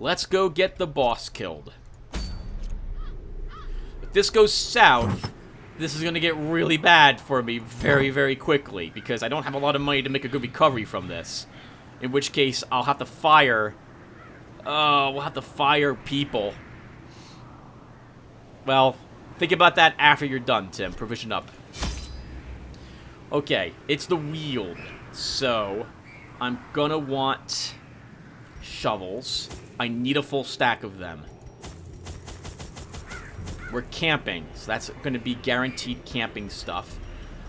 Let's go get the boss killed. If this goes south, this is going to get really bad for me very, very quickly, because I don't have a lot of money to make a good recovery from this. In which case, I'll have to fire... we'll have to fire people. Well, think about that after you're done, Tim. Provision up. Okay, it's the wheel. So, I'm gonna want shovels. I need a full stack of them. We're camping, so that's gonna be guaranteed camping stuff.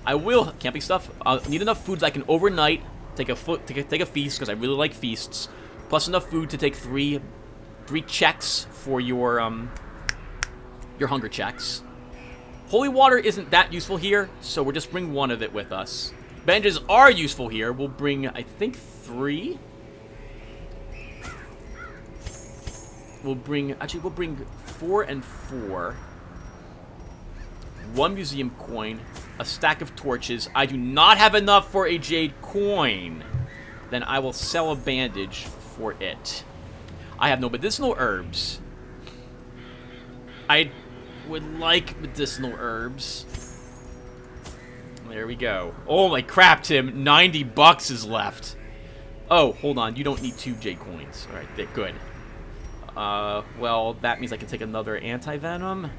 I will... Camping stuff? I need enough food that I can overnight take a feast, because I really like feasts. Plus enough food to take three checks for your hunger checks. Holy water isn't that useful here, so we'll just bring one of it with us. Bandages are useful here. We'll bring, I think, 3. We'll bring 4 and 4. 1 museum coin, a stack of torches. I do not have enough for a jade coin. Then I will sell a bandage for it. I have no medicinal herbs. I would like medicinal herbs. There we go. Oh my crap, Tim. 90 bucks is left. Oh, hold on. You don't need 2 jade coins. Alright, good. Well, that means I can take another anti-venom.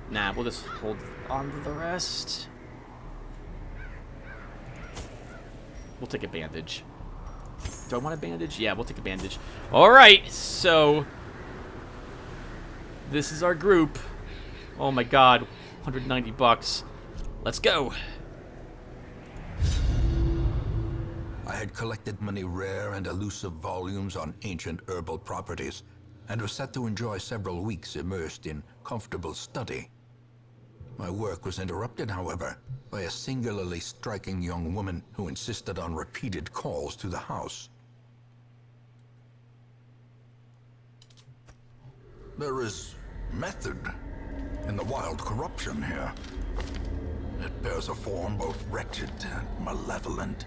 Nah, we'll just hold on to the rest. We'll take a bandage. Do I want a bandage? Yeah, we'll take a bandage. Alright, so... this is our group. Oh my god, 190 bucks. Let's go. I had collected many rare and elusive volumes on ancient herbal properties, and was set to enjoy several weeks immersed in comfortable study. My work was interrupted, however, by a singularly striking young woman who insisted on repeated calls to the house. There is method in the wild corruption here. It bears a form both wretched and malevolent.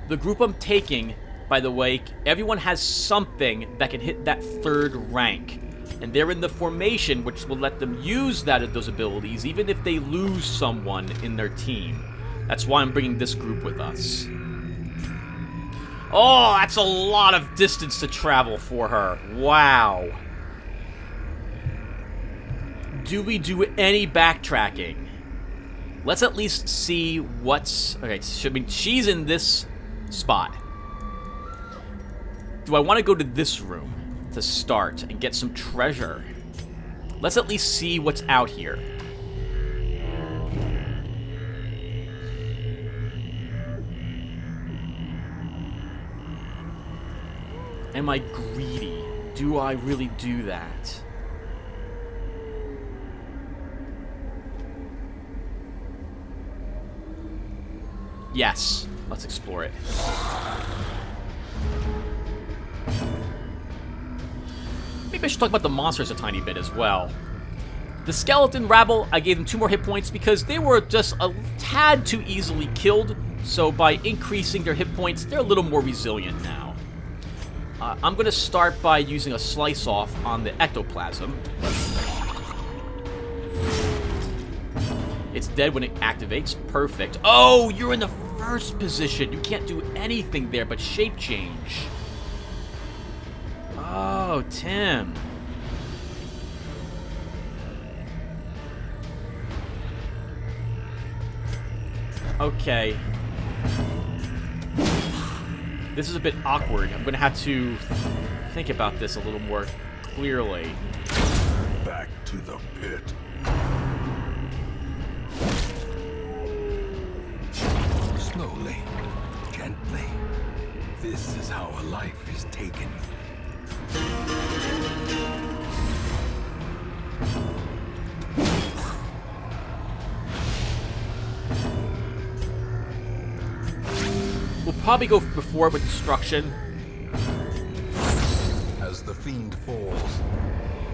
The group I'm taking, by the way, everyone has something that can hit that 3rd rank. And they're in the formation, which will let them use those abilities, even if they lose someone in their team. That's why I'm bringing this group with us. Oh, that's a lot of distance to travel for her. Wow. Do we do any backtracking? Let's at least see what's... okay, she's in this spot. Do I want to go to this room to start and get some treasure? Let's at least see what's out here. Am I greedy? Do I really do that? Yes. Let's explore it. Maybe I should talk about the monsters a tiny bit as well. The skeleton rabble, I gave them 2 more hit points because they were just a tad too easily killed. So by increasing their hit points, they're a little more resilient now. I'm going to start by using a slice off on the ectoplasm. It's dead when it activates. Perfect. Oh, you're in the first position. You can't do anything there but shape change. Oh, Tim. Okay. This is a bit awkward. I'm going to have to think about this a little more clearly. Back to the pit. Slowly, gently. This is how a life is taken. We'll probably go before with destruction. As the fiend falls,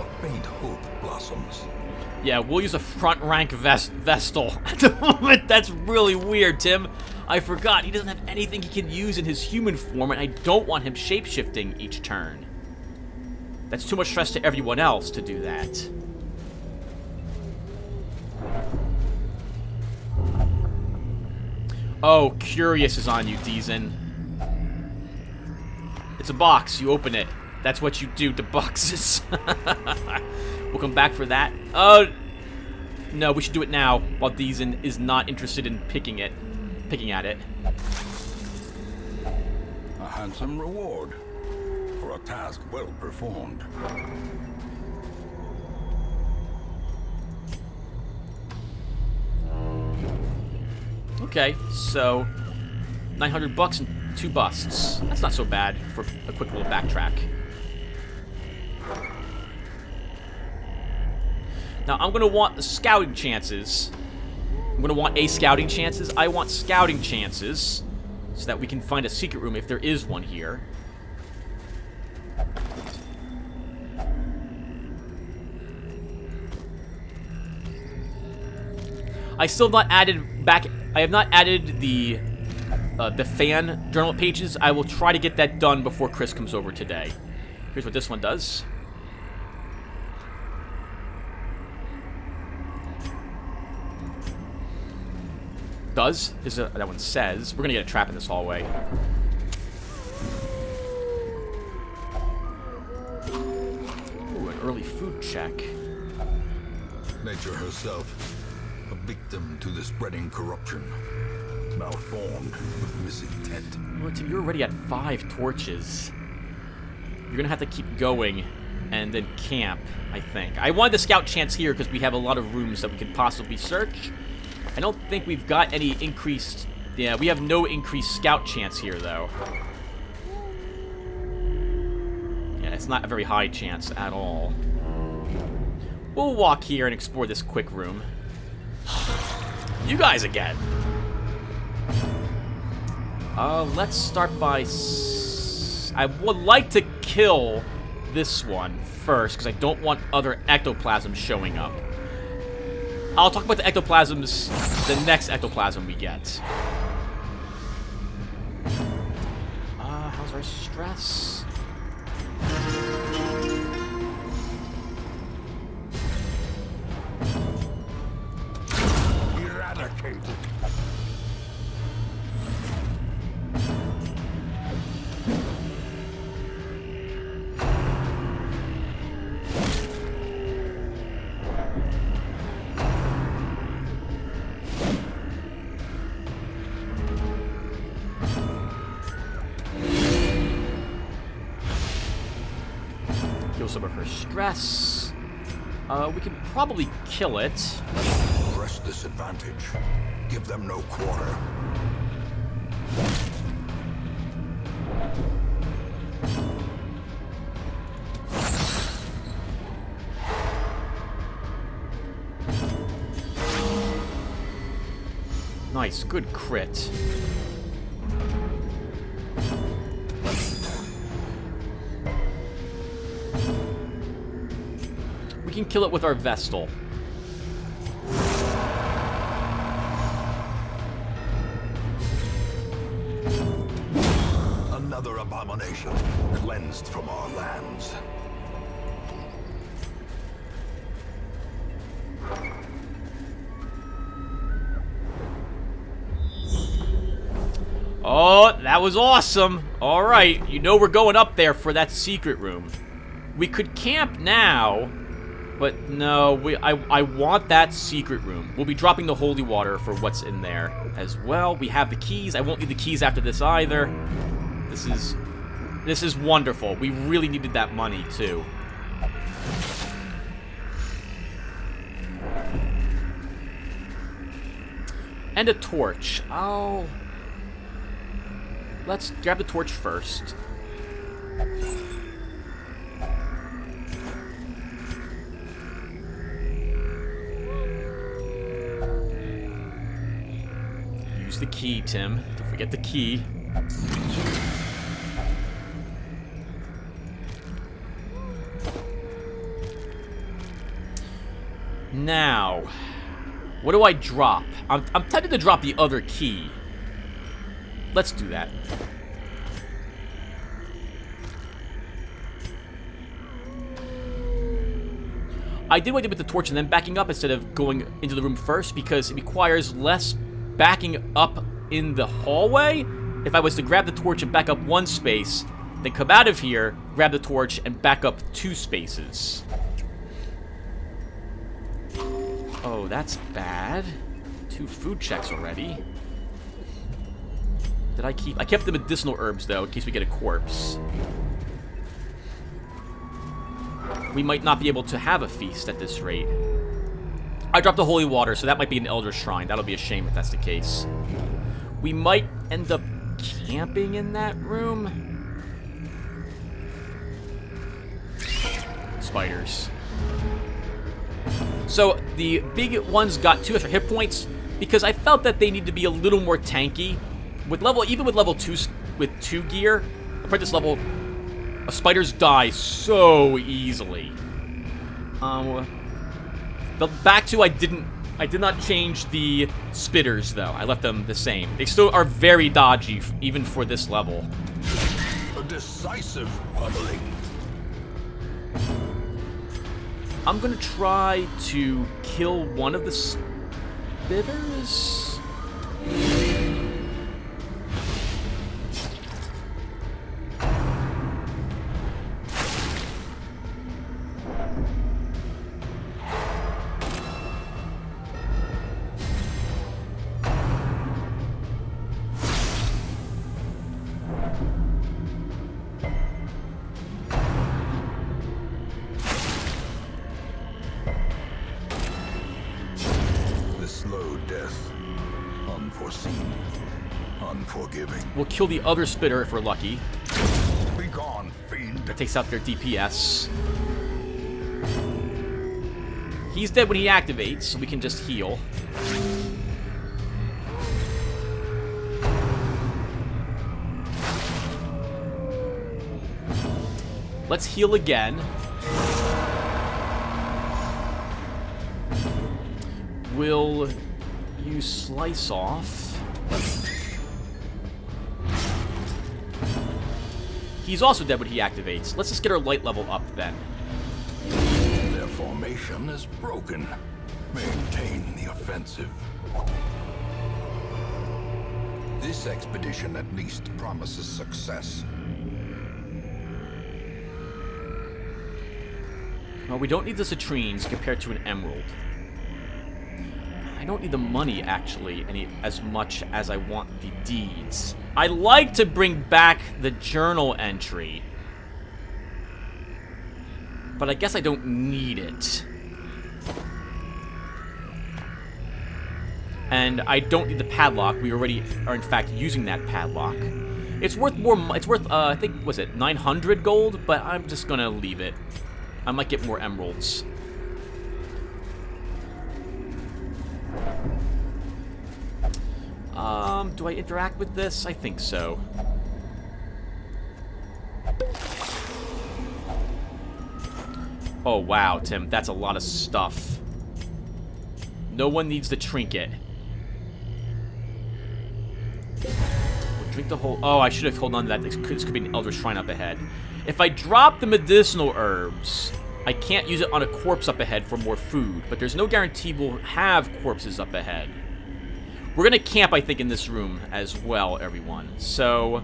a faint hope blossoms. Yeah, we'll use a front rank Vestal at the moment. That's really weird, Tim. I forgot, he doesn't have anything he can use in his human form, and I don't want him shape-shifting each turn. That's too much stress to everyone else to do that. Oh, Curious is on you, Deezen. It's a box. You open it. That's what you do to boxes. We'll come back for that. Oh, no, we should do it now while Deezen is not interested in picking at it. A handsome reward for a task well performed. Okay, so 900 bucks and 2 busts. That's not so bad for a quick little backtrack. Now, I'm going to want the scouting chances. I'm going to want scouting chances. I want scouting chances so that we can find a secret room if there is one here. I still have not added back. I have not added the fan journal pages. I will try to get that done before Chris comes over today. Here's what this one does. That one says. We're gonna get a trap in this hallway. Ooh, an early food check. Nature herself, a victim to the spreading corruption, malformed with misintent. Well, Tim, you're already at 5 torches. You're gonna have to keep going and then camp, I think. I wanted the scout chance here because we have a lot of rooms that we could possibly search. I don't think we've got any increased... Yeah, we have no increased scout chance here, though. Yeah, it's not a very high chance at all. We'll walk here and explore this quick room. You guys again. Let's start by... I would like to kill this one first, because I don't want other ectoplasms showing up. I'll talk about the ectoplasms the next ectoplasm we get. How's our stress? Eradicated. Heal some of her stress. We can probably kill it. Press this advantage. Give them no quarter. Nice, good crit. We can kill it with our Vestal. Another abomination cleansed from our lands. Oh, that was awesome. All right, you know we're going up there for that secret room. We could camp now, but no, I want that secret room. We'll be dropping the holy water for what's in there as well. We have the keys. I won't need the keys after this either. This is wonderful. We really needed that money too. And a torch. Let's grab the torch first. Use the key, Tim. Don't forget the key. Now, what do I drop? I'm tempted to drop the other key. Let's do that. I did what I did with the torch and then backing up instead of going into the room first because it requires less backing up in the hallway. If I was to grab the torch and back up 1 space, then come out of here, grab the torch, and back up 2 spaces. Oh, that's bad. 2 food checks already. Did I keep... I kept the medicinal herbs, though, in case we get a corpse. We might not be able to have a feast at this rate. I dropped the holy water, so that might be an elder shrine. That'll be a shame if that's the case. We might end up camping in that room. Spiders. So, the big ones got 2 extra hit points because I felt that they need to be a little more tanky. Even with level 2 with 2 gear, apprentice level, spiders die so easily. The back 2 I did not change the spitters though. I left them the same. They still are very dodgy even for this level. A decisive pummeling. I'm gonna try to kill one of the spitters. We'll kill the other spitter if we're lucky. Be gone, fiend. That takes out their DPS. He's dead when he activates, so we can just heal. Let's heal again. We'll use Slice Off. He's also dead when he activates. Let's just get our light level up then. Their formation is broken. Maintain the offensive. This expedition at least promises success. Well, we don't need the citrines compared to an emerald. I don't need the money, actually, as much as I want the deeds. I like to bring back the journal entry, but I guess I don't need it. And I don't need the padlock. We already are, in fact, using that padlock. It's worth more. It's worth, I think, was it 900 gold? But I'm just gonna leave it. I might get more emeralds. Do I interact with this? I think so. Oh, wow, Tim. That's a lot of stuff. No one needs the trinket. We'll drink the whole... Oh, I should have held on to that. This could be an elder shrine up ahead. If I drop the medicinal herbs, I can't use it on a corpse up ahead for more food. But there's no guarantee we'll have corpses up ahead. We're going to camp, I think, in this room as well, everyone. So,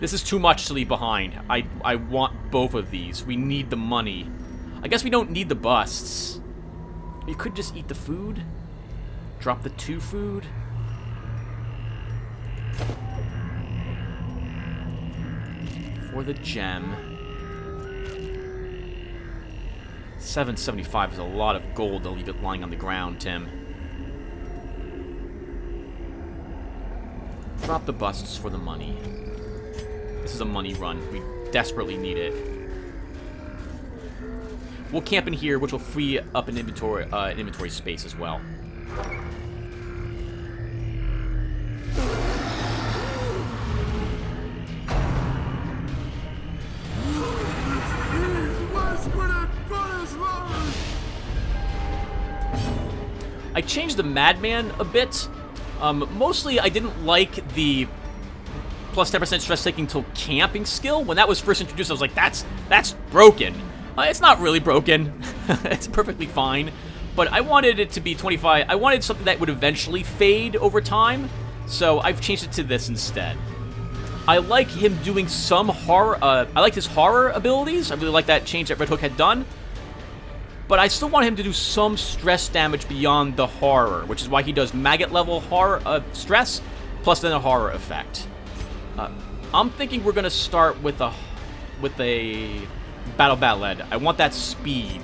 this is too much to leave behind. I want both of these. We need the money. I guess we don't need the busts. You could just eat the food. Drop the 2 food. For the gem. 775 is a lot of gold to leave it lying on the ground, Tim. Drop the busts for the money. This is a money run. We desperately need it. We'll camp in here, which will free up an inventory space as well. I changed the Madman a bit. Mostly, I didn't like the plus 10% stress taking till camping skill. When that was first introduced, I was like, that's broken. It's not really broken. It's perfectly fine. But I wanted it to be 25. I wanted something that would eventually fade over time. So I've changed it to this instead. I like him doing some horror. I like his horror abilities. I really like that change that Red Hook had done. But I still want him to do some stress damage beyond the horror, which is why he does maggot level horror stress, plus then a horror effect. I'm thinking we're gonna start with a battle battle-ed. I want that speed.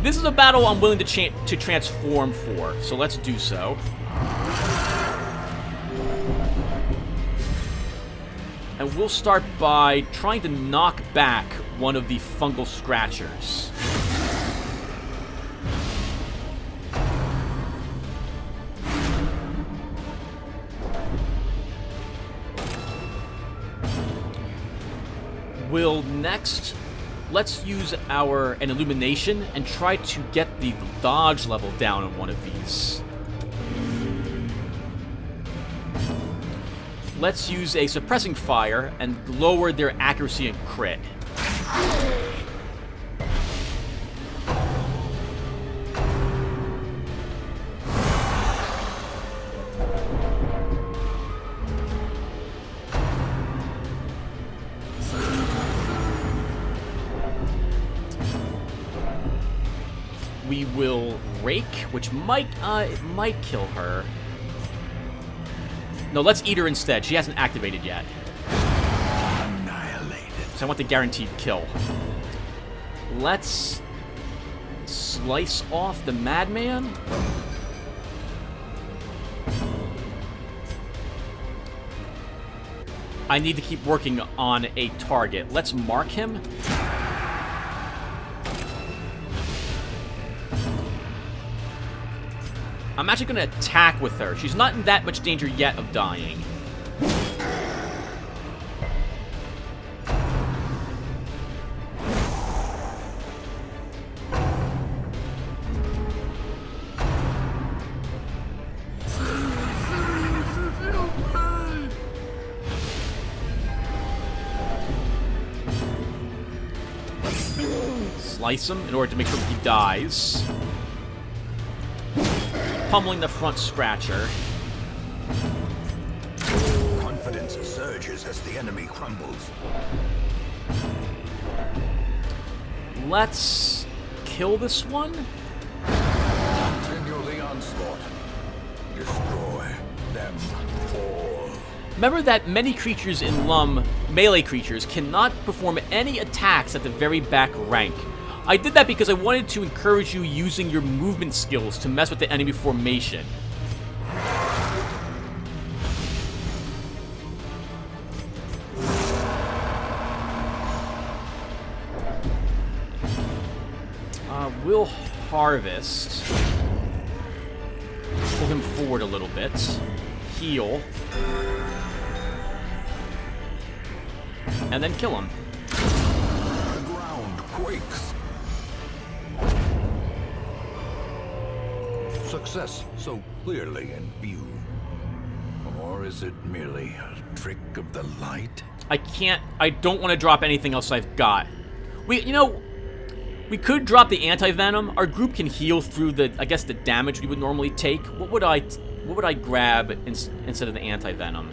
This is a battle I'm willing to transform for, so let's do so. And we'll start by trying to knock back one of the fungal scratchers. We'll next, let's use an illumination and try to get the dodge level down on one of these. Let's use a suppressing fire and lower their accuracy and crit. We will rake, which might kill her. No, let's eat her instead. She hasn't activated yet. Annihilated. So I want the guaranteed kill. Let's slice off the madman. I need to keep working on a target. Let's mark him. I'm actually going to attack with her. She's not in that much danger yet of dying. Slice him in order to make sure that he dies. Pummeling the front scratcher. Confidence surges as the enemy crumbles. Let's kill this one. Continue the onslaught. Destroy them all. Remember that many creatures in LUNM, melee creatures, cannot perform any attacks at the very back rank. I did that because I wanted to encourage you using your movement skills to mess with the enemy formation. We'll harvest. Pull him forward a little bit. Heal. And then kill him. The ground quakes. Success so clearly in view. Or is it merely a trick of the light? I don't want to drop anything else I've got. We could drop the anti-venom. Our group can heal through I guess the damage we would normally take. What would I grab instead of the anti-venom?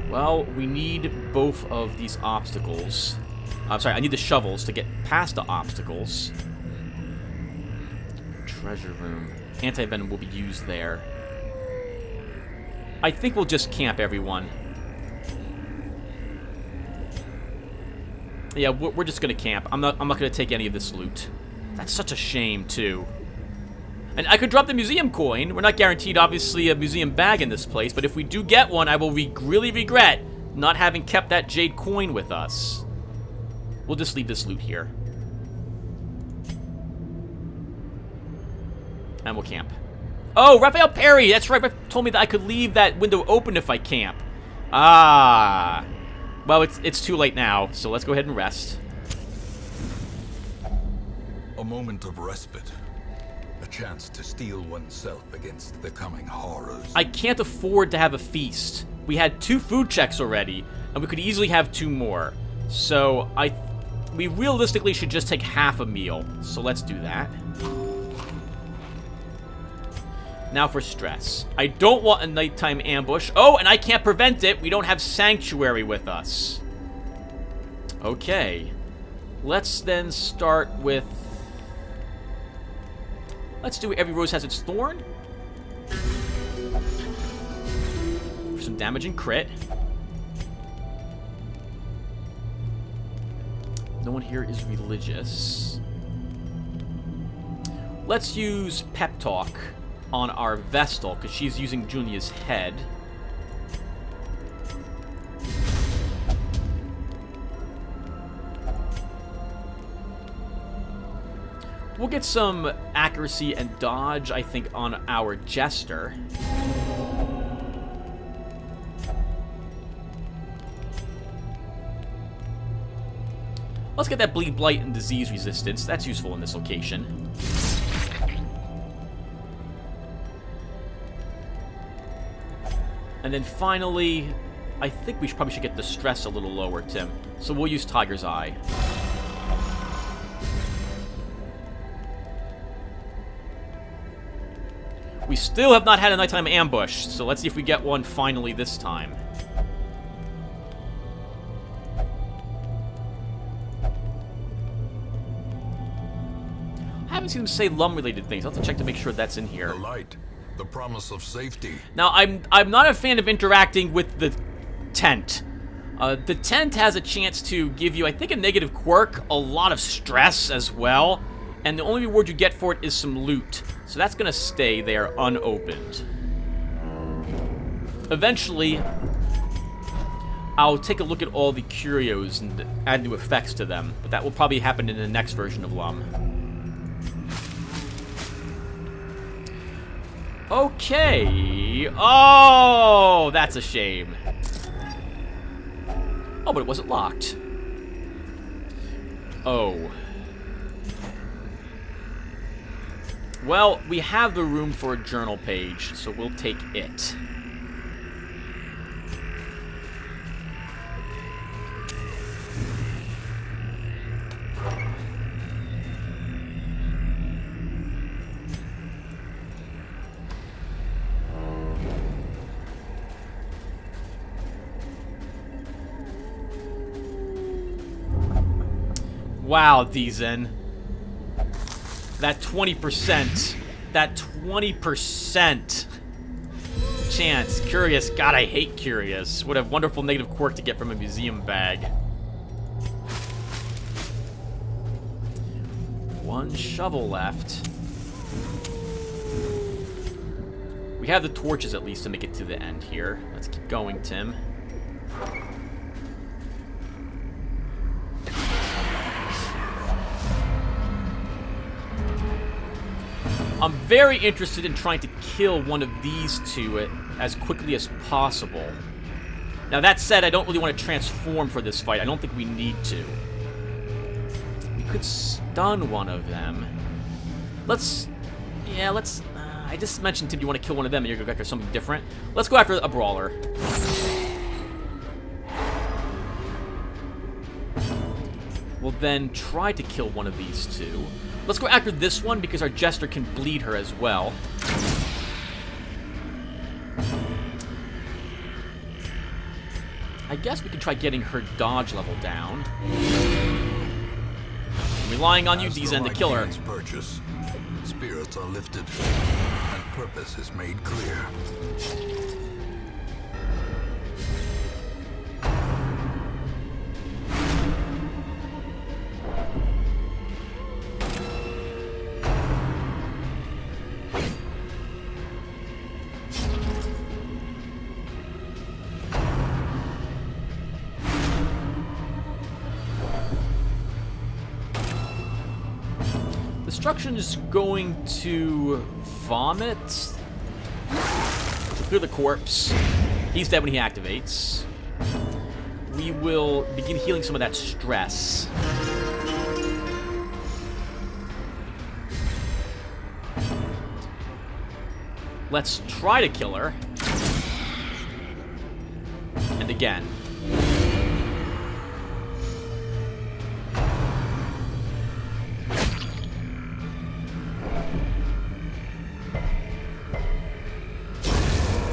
Well, we need both of these obstacles. I'm sorry, I need the shovels to get past the obstacles. Treasure room. Anti-venom will be used there. I think we'll just camp everyone. Yeah, we're just gonna camp. I'm not gonna take any of this loot. That's such a shame, too. And I could drop the museum coin. We're not guaranteed, obviously, a museum bag in this place, but if we do get one, I will really regret not having kept that jade coin with us. We'll just leave this loot here. And we'll camp. Oh, Raphael Perry! That's right, Raph told me that I could leave that window open if I camp. Ah. Well, it's too late now, so let's go ahead and rest. moment of respite. A chance to steel oneself against the coming horrors. I can't afford to have a feast. We had 2 food checks already, and we could easily have 2 more. So, we realistically should just take half a meal. So let's do that. Now for stress. I don't want a nighttime ambush. Oh, and I can't prevent it. We don't have Sanctuary with us. Okay. Let's then start with... Let's do Every Rose Has Its Thorn. For some damage and crit. No one here is religious. Let's use Pep Talk on our Vestal, because she's using Junia's head. We'll get some accuracy and dodge, I think, on our Jester. Let's get that Bleed, Blight, and Disease Resistance. That's useful in this location. And then finally, I think we probably should get the stress a little lower, Tim. So we'll use Tiger's Eye. We still have not had a nighttime ambush, so let's see if we get one finally this time. I haven't seen them say LUM-related things. I'll have to check to make sure that's in here. The light, the promise of safety. Now, I'm not a fan of interacting with the tent. The tent has a chance to give you, I think, a negative quirk, a lot of stress as well, and the only reward you get for it is some loot. So that's going to stay there unopened. Eventually, I'll take a look at all the curios and add new effects to them, but that will probably happen in the next version of LUM. Okay. Oh, that's a shame. Oh, but it wasn't locked. Oh. Well, we have the room for a journal page, so we'll take it. Wow, Deezen. That 20%. That 20% chance. Curious. God, I hate Curious. What a wonderful negative quirk to get from a museum bag. One shovel left. We have the torches at least to make it to the end here. Let's keep going, Tim. I'm very interested in trying to kill one of these two as quickly as possible. Now, that said, I don't really want to transform for this fight. I don't think we need to. We could stun one of them. Let's... Yeah, let's... I just mentioned, Tim, you want to kill one of them and you're going to go after something different. Let's go after a brawler. We'll then try to kill one of these two. Let's go after this one because our Jester can bleed her as well. I guess we could try getting her dodge level down. I'm relying on you, Deezen, to kill her. Purchase, spirits are lifted, and purpose is made clear. Destruction is going to vomit. Clear the corpse. He's dead when he activates. We will begin healing some of that stress. Let's try to kill her. And again.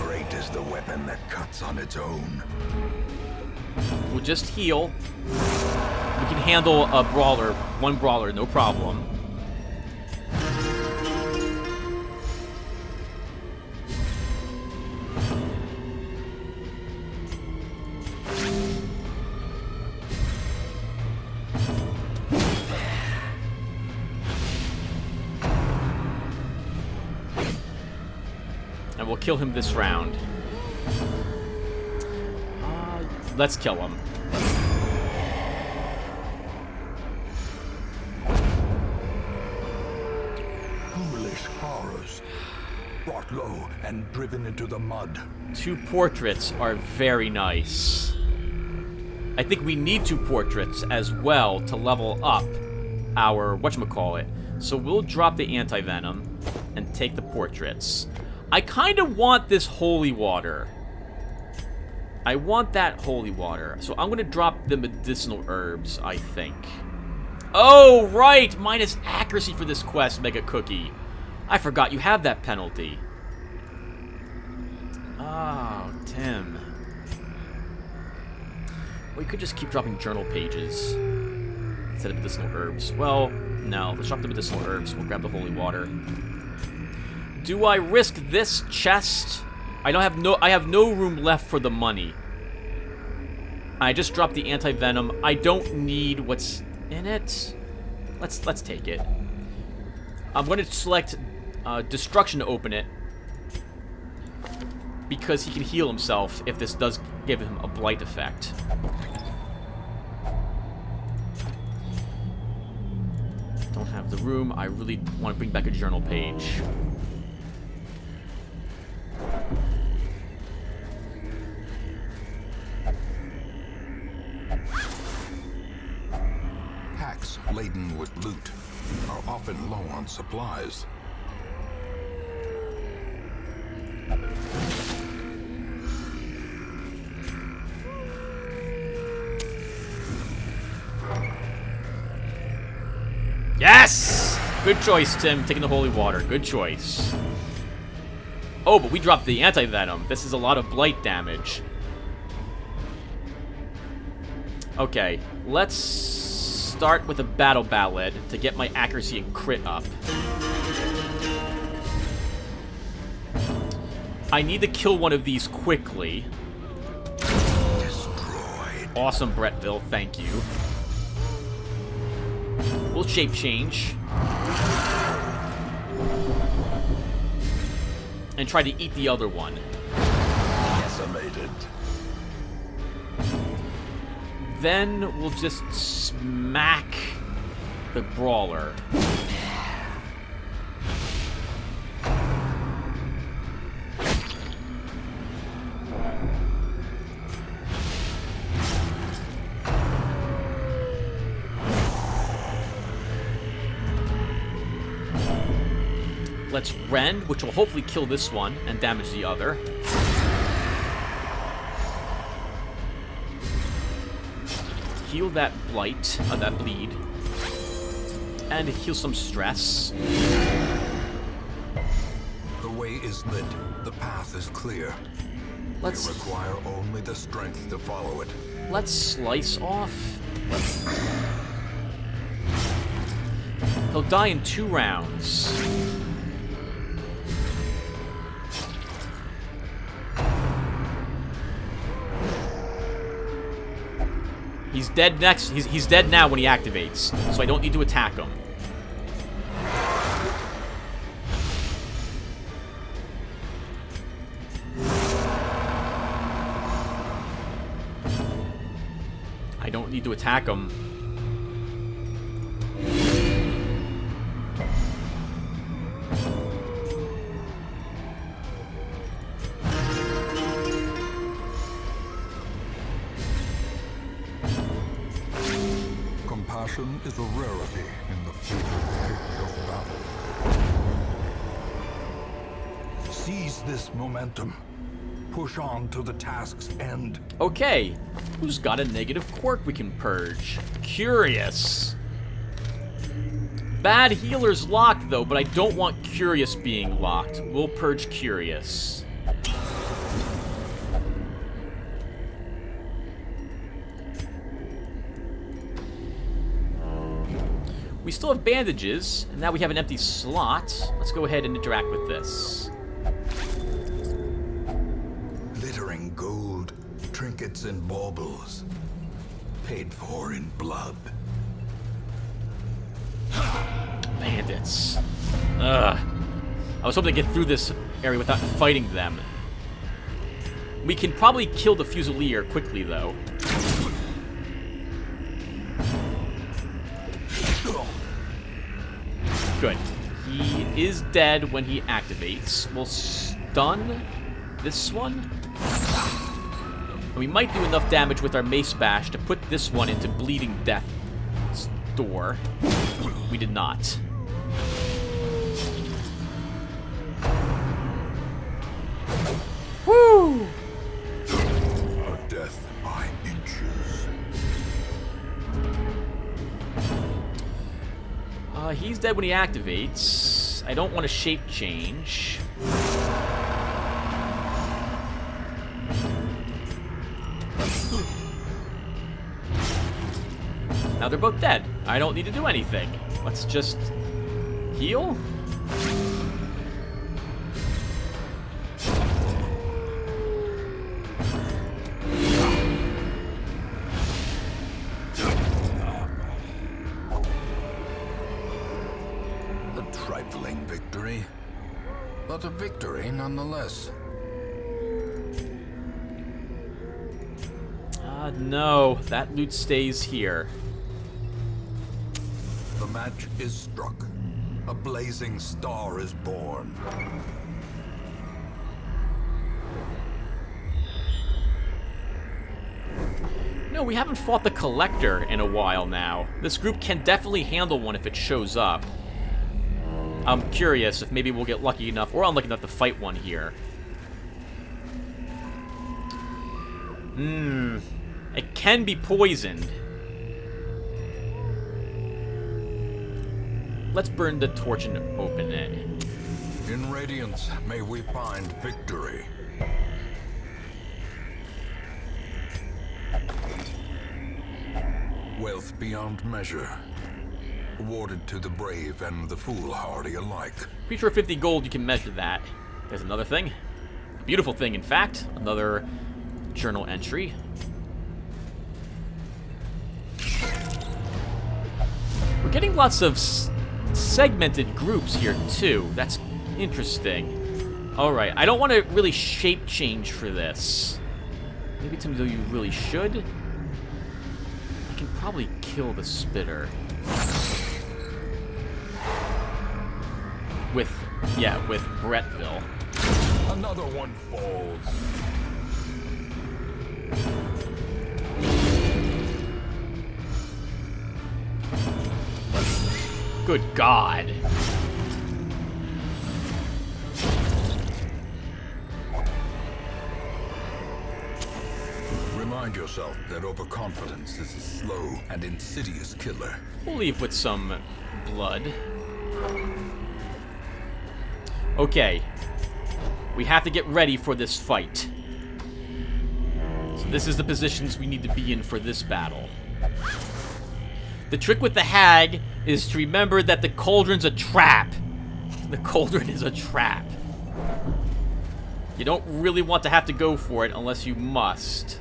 Great is the weapon that cuts on its own. We'll just heal. We can handle a brawler, one brawler, no problem. And we'll kill him this round. Let's kill him. Foolish horrors. Brought low and driven into the mud. 2 portraits are very nice. I think we need 2 portraits as well to level up our whatchamacallit. So we'll drop the anti-venom and take the portraits. I kind of want this holy water. I want that holy water. So I'm going to drop the medicinal herbs, I think. Oh, right! Minus accuracy for this quest, Mega Cookie. I forgot you have that penalty. Oh, Tim. We could just keep dropping journal pages instead of medicinal herbs. Well, no. Let's drop the medicinal herbs. We'll grab the holy water. Do I risk this chest? I have no room left for the money. I just dropped the anti-venom. I don't need what's in it. Let's take it. I'm going to select destruction to open it because he can heal himself if this does give him a blight effect. Don't have the room. I really want to bring back a journal page. Packs laden with loot are often low on supplies. Yes! Good choice, Tim. Taking the holy water. Good choice. Oh, but we dropped the anti-venom. This is a lot of blight damage. Okay, let's start with a battle ballad to get my accuracy and crit up. I need to kill one of these quickly. Destroyed. Awesome, Brettville. Thank you. We'll shape change. And try to eat the other one. Decimated. Then we'll just smack the brawler. Let's rend, which will hopefully kill this one and damage the other. Heal that blight, that bleed. And heal some stress. The way is lit. The path is clear. We require only the strength to follow it. Let's slice off. He'll die in 2 rounds. He's dead next. He's dead now when he activates, so I don't need to attack him. I don't need to attack him. Compassion is a rarity in the fever pitch of battle. Seize this momentum. Push on to the task's end. Okay, who's got a negative quirk we can purge? Curious. Bad healer's locked, though, but I don't want Curious being locked. We'll purge Curious. We still have bandages, and now we have an empty slot. Let's go ahead and interact with this. Glittering gold, trinkets and baubles. Paid for in blood. Bandits. Ugh. I was hoping to get through this area without fighting them. We can probably kill the Fusilier quickly, though. Good. He is dead when he activates. We'll stun this one. And we might do enough damage with our Mace Bash to put this one into Bleeding Death door. We did not. Woo! A death by inches. He's dead when he activates. I don't want to shape change. Now they're both dead. I don't need to do anything. Let's just heal. A trifling victory, but a victory nonetheless. No, that loot stays here. The match is struck. A blazing star is born. No, we haven't fought the Collector in a while now. This group can definitely handle one if it shows up. I'm curious if maybe we'll get lucky enough, or unlucky enough to fight one here. It can be poisoned. Let's burn the torch and open it. In Radiance, may we find victory. Wealth beyond measure. Awarded to the brave and the foolhardy alike. Pretty sure 50 gold you can measure that. There's another thing. A beautiful thing, in fact. Another journal entry. We're getting lots of segmented groups here, too. That's interesting. Alright, I don't want to really shape change for this. Maybe to me, though, you really should. I can probably kill the spitter. With Brettville. Another one falls. Good God. Remind yourself that overconfidence is a slow and insidious killer. We'll leave with some blood. Okay. We have to get ready for this fight. So this is the positions we need to be in for this battle. The trick with the hag is to remember that the cauldron's a trap. The cauldron is a trap. You don't really want to have to go for it unless you must.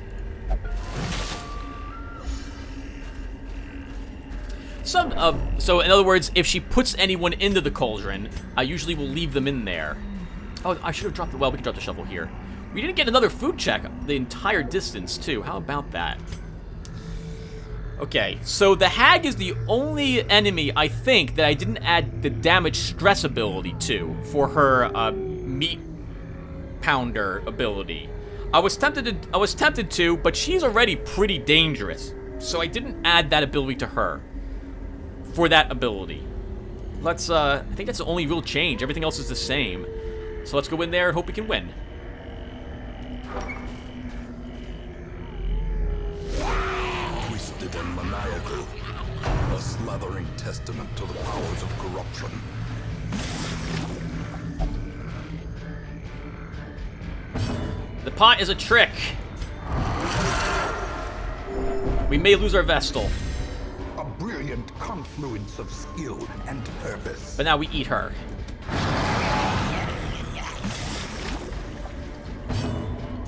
So in other words, if she puts anyone into the cauldron, I usually will leave them in there. Oh, I should have dropped the... Well, we can drop the shovel here. We didn't get another food check the entire distance, too. How about that? Okay, so the hag is the only enemy, I think, that I didn't add the damage stress ability to for her meat pounder ability. I was tempted to, but she's already pretty dangerous, so I didn't add that ability to her for that ability. Let's I think that's the only real change. Everything else is the same. So let's go in there and hope we can win. Twisted and maniacal. A slathering testament to the powers of corruption. The pot is a trick. We may lose our Vestal. A brilliant confluence of skill and purpose. But now we eat her.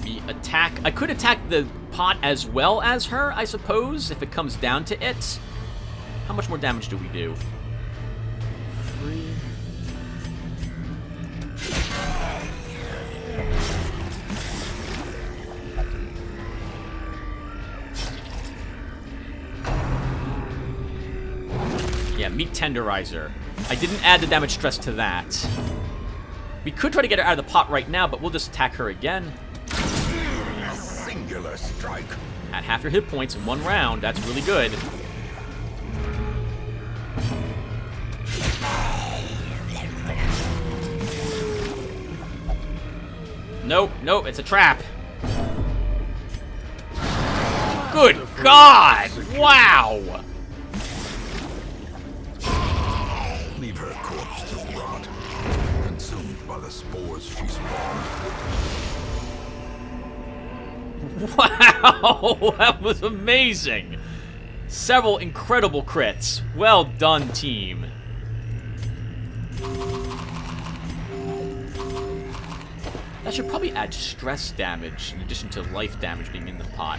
We attack. I could attack the pot as well as her, I suppose, if it comes down to it. How much more damage do we do? 3. Yeah, meat tenderizer. I didn't add the damage stress to that. We could try to get her out of the pot right now, but we'll just attack her again. A singular strike. At half your hit points in 1 round, that's really good. Nope, nope, it's a trap. Good God! Wow! Leave her corpse to rot, consumed by the spores she spawned. Wow! That was amazing! Several incredible crits. Well done, team. That should probably add stress damage in addition to life damage being in the pot.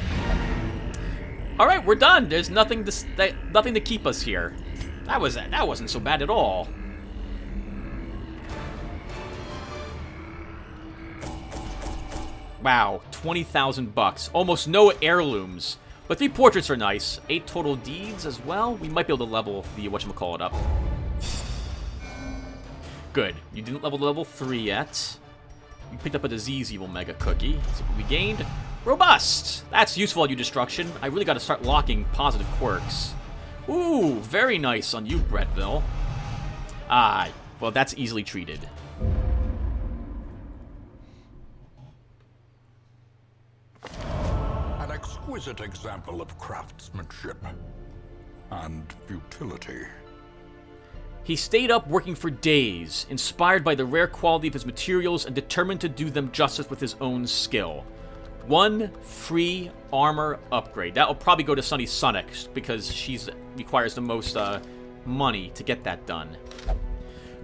Alright, we're done. There's nothing to keep us here. That wasn't so bad at all. Wow, 20,000 bucks. Almost no heirlooms. But 3 portraits are nice. 8 total deeds as well. We might be able to level the whatchamacallit up. Good. You didn't level to level 3 yet. You picked up a disease evil mega cookie. So we gained robust. That's useful on you, destruction. I really got to start locking positive quirks. Ooh, very nice on you, Brettville. Ah, well, that's easily treated. An exquisite example of craftsmanship and futility. He stayed up working for days, inspired by the rare quality of his materials and determined to do them justice with his own skill. 1 free armor upgrade. That will probably go to Sunny Sonic, because she requires the most money to get that done.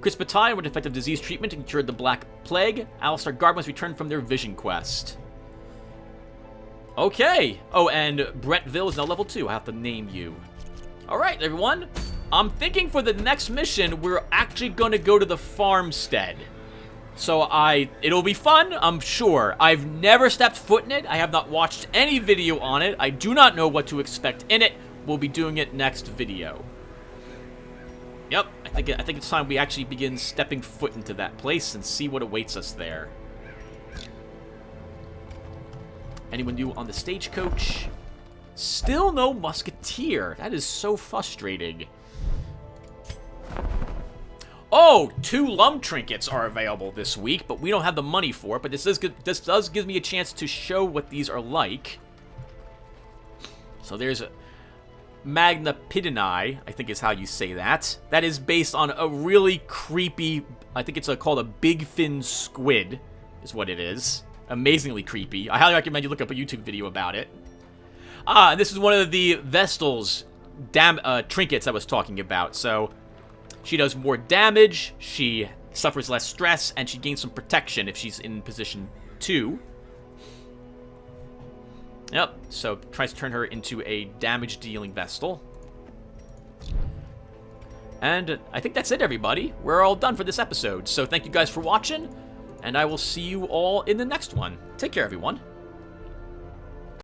Chris Battalion with effective disease treatment and cured the Black Plague. Alistair Gardner's returned from their vision quest. Okay. Oh, and Brettville is now level 2. I have to name you. Alright, everyone. I'm thinking for the next mission, we're actually going to go to the farmstead. So it'll be fun, I'm sure. I've never stepped foot in it. I have not watched any video on it. I do not know what to expect in it. We'll be doing it next video. Yep, I think it's time we actually begin stepping foot into that place and see what awaits us there. Anyone new on the stagecoach? Still no musketeer. That is so frustrating. Oh, 2 LUNM trinkets are available this week, but we don't have the money for it. But this does give me a chance to show what these are like. So there's Magna Pidini, I think is how you say that. That is based on a really creepy, I think it's called a big fin squid, is what it is. Amazingly creepy. I highly recommend you look up a YouTube video about it. Ah, and this is one of the Vestal's trinkets I was talking about. So she does more damage, she suffers less stress, and she gains some protection if she's in position 2. Yep, so tries to turn her into a damage-dealing Vestal. And I think that's it, everybody. We're all done for this episode. So thank you guys for watching, and I will see you all in the next one. Take care, everyone.